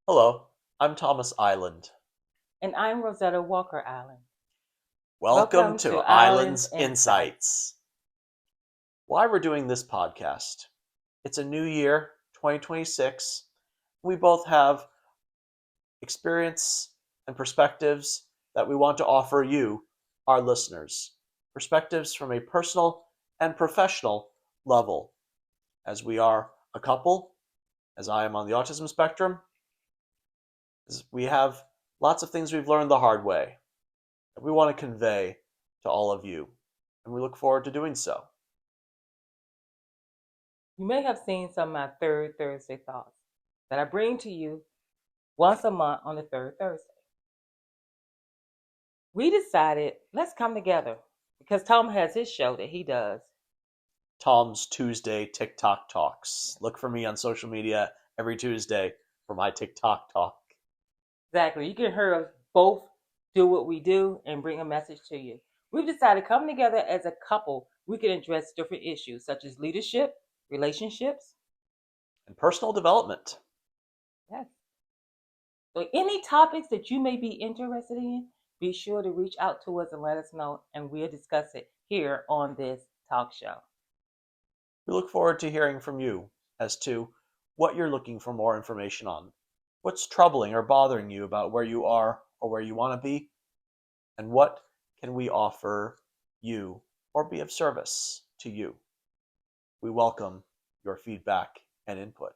Hello, I'm Thomas Island. And I'm Rosetta Walker Island. Welcome Welcome to to Islands Island's Insights. Insights. Why we're doing this podcast? It's a new year, 2026. We both have experience and perspectives that we want to offer you, our listeners. Perspectives from a personal and professional level, as we are a couple, as I am on the autism spectrum, as we have lots of things we've learned the hard way that we want to convey to all of you, and we look forward to doing so. You may have seen some of my third Thursday thoughts that I bring to you once a month on the third Thursday. We decided let's come together because Tom has his show that he does. Tom's Tuesday TikTok Talks. Look for me on social media every Tuesday for my TikTok talk. Exactly. You can hear us both do what we do and bring a message to you. We've decided coming together as a couple, we can address different issues such as leadership, relationships. And personal development. Yes. So any topics that you may be interested in, be sure to reach out to us and let us know, and we'll discuss it here on this talk show. We look forward to hearing from you as to what you're looking for more information on, what's troubling or bothering you about where you are or where you want to be, and what can we offer you or be of service to you. We welcome your feedback and input.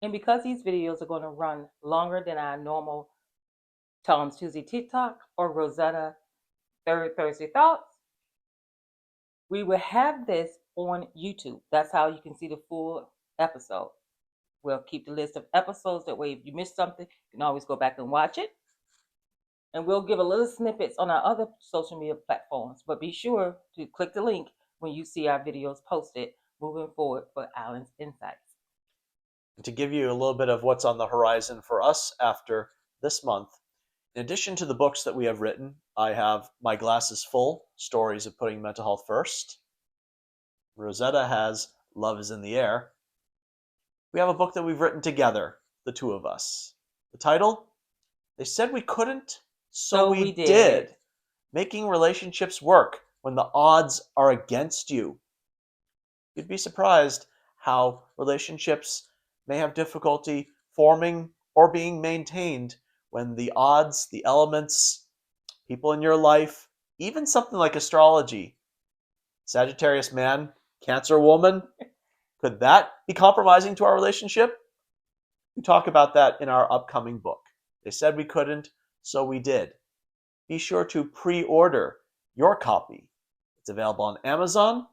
And because these videos are going to run longer than our normal Tom's Tuesday TikTok or Rosetta Third Thursday Thoughts, we will have this on YouTube. That's how you can see the full episode. We'll keep the list of episodes. That way, if you missed something, you can always go back and watch it. And we'll give a little snippets on our other social media platforms. But be sure to click the link when you see our videos posted moving forward for Islands Insights. And to give you a little bit of what's on the horizon for us after this month, in addition to the books that we have written, I have My Glasses Full, Stories of Putting Mental Health First. Rosetta has Love is in the Air. We have a book that we've written together, the two of us. The title? They Said We Couldn't, So So we We did. Did. Making relationships work when the odds are against you. You'd be surprised how relationships may have difficulty forming or being maintained when the odds, the elements, people in your life, even something like astrology, Sagittarius man, Cancer woman, could that be compromising to our relationship? We talk about that in our upcoming book. They said we couldn't, so we did. Be sure to pre-order your copy. It's available on Amazon,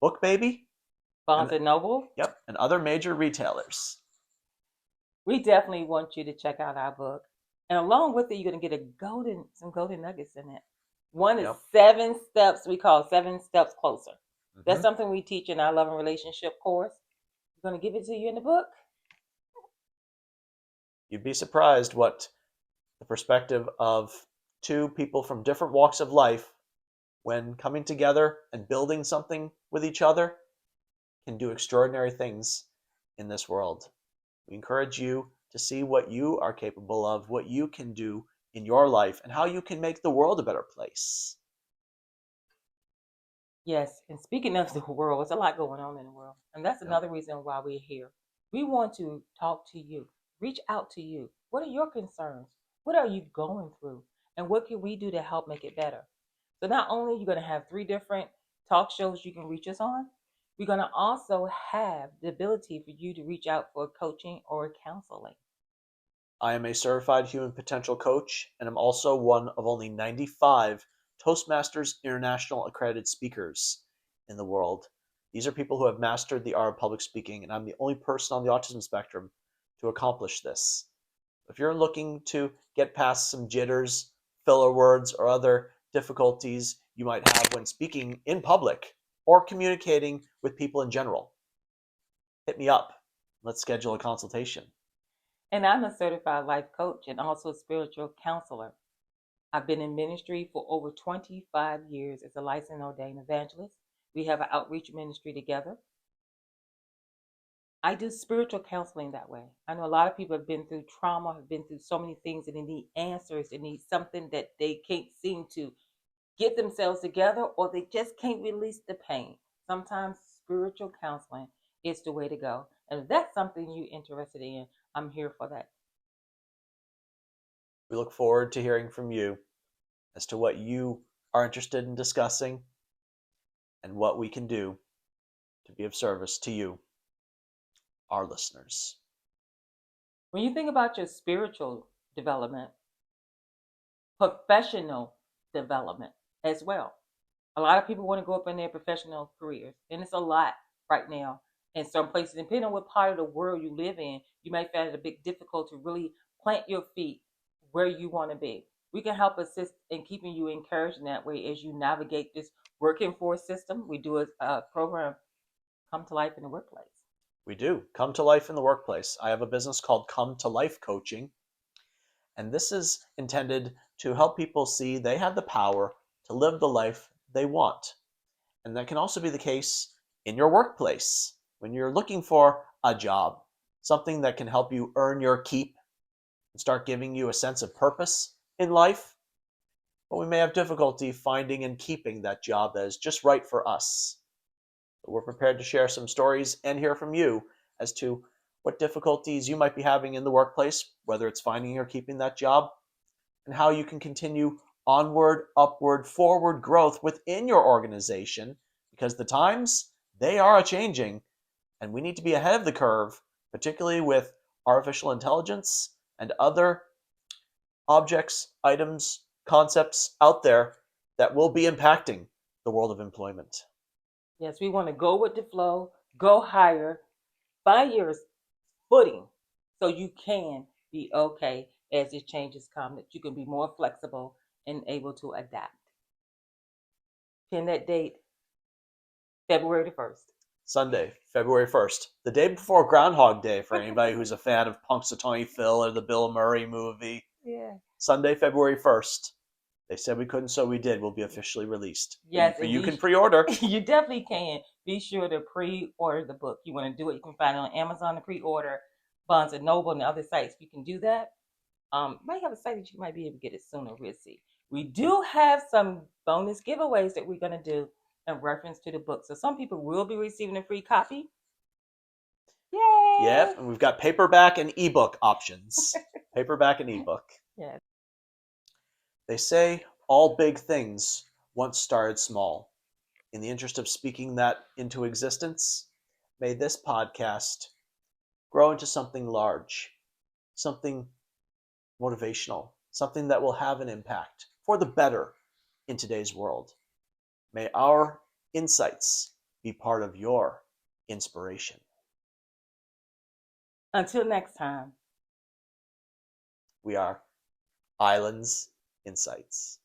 BookBaby, Barnes and and Noble. and other major retailers. We definitely want you to check out our book. And along with it, you're going to get some golden nuggets in it. One is Yep. 7 steps we call 7 steps closer. That's Mm-hmm. something we teach in our love and relationship course. We're going to give it to you in the book. You'd be surprised what the perspective of two people from different walks of life, when coming together and building something with each other, can do extraordinary things in this world. We encourage you to see what you are capable of, what you can do in your life, and how you can make the world a better place. Yes, and speaking of the world, there's a lot going on in the world. And that's Yep. another reason why we're here. We want to talk to you, reach out to you. What are your concerns? What are you going through? And what can we do to help make it better? So not only are you going to have 3 different talk shows you can reach us on, we're going to also have the ability for you to reach out for coaching or counseling. I am a certified human potential coach, and I'm also one of only 95 Toastmasters International accredited speakers in the world. These are people who have mastered the art of public speaking, and I'm the only person on the autism spectrum to accomplish this. If you're looking to get past some jitters, filler words, or other difficulties you might have when speaking in public or communicating with people in general, hit me up. Let's schedule a consultation. And I'm a certified life coach and also a spiritual counselor. I've been in ministry for over 25 years as a licensed ordained evangelist. We have an outreach ministry together. I do spiritual counseling that way. I know a lot of people have been through trauma, have been through so many things, and they need answers. They need something that they can't seem to get themselves together, or they just can't release the pain. Sometimes spiritual counseling is the way to go. And if that's something you're interested in, I'm here for that. We look forward to hearing from you as to what you are interested in discussing and what we can do to be of service to you, our listeners. When you think about your spiritual development, professional development as well. A lot of people want to go up in their professional careers, and it's a lot right now. In some places, depending on what part of the world you live in, you may find it a bit difficult to really plant your feet where you want to be. We can help assist in keeping you encouraged in that way as you navigate this working force system. We do a program, Come to Life in the Workplace. We do. Come to life in the workplace. I have a business called Come to Life Coaching, and this is intended to help people see they have the power to live the life they want. And that can also be the case in your workplace when you're looking for a job, something that can help you earn your keep and start giving you a sense of purpose in life. But we may have difficulty finding and keeping that job that is just right for us. But we're prepared to share some stories and hear from you as to what difficulties you might be having in the workplace, whether it's finding or keeping that job, and how you can continue onward, upward, forward growth within your organization, because the times, they are a changing, and we need to be ahead of the curve, particularly with artificial intelligence and other objects, items, concepts out there that will be impacting the world of employment. Yes, we want to go with the flow, go higher, find your footing so you can be okay as the changes come, that you can be more flexible and able to adapt. Pin that date, February the 1st. Sunday, February 1st, the day before Groundhog Day for anybody who's a fan of Punxsutawney Phil or the Bill Murray movie. Yeah. Sunday, February 1st. They said we couldn't, so we did. Will be officially released. Yes, But and you can pre-order. you definitely can. Be sure to pre-order the book. You want to do it, you can find it on Amazon to pre-order, Barnes and Noble and other sites. You can do that. Might have a site that you might be able to get it sooner. We'll see. We do have some bonus giveaways that we're going to do in reference to the book. So some people will be receiving a free copy. Yay! Yep, and we've got paperback and ebook options. Paperback and ebook. Yes. They say all big things once started small. In the interest of speaking that into existence, may this podcast grow into something large, something motivational, something that will have an impact for the better in today's world. May our insights be part of your inspiration. Until next time. We are Islands Insights.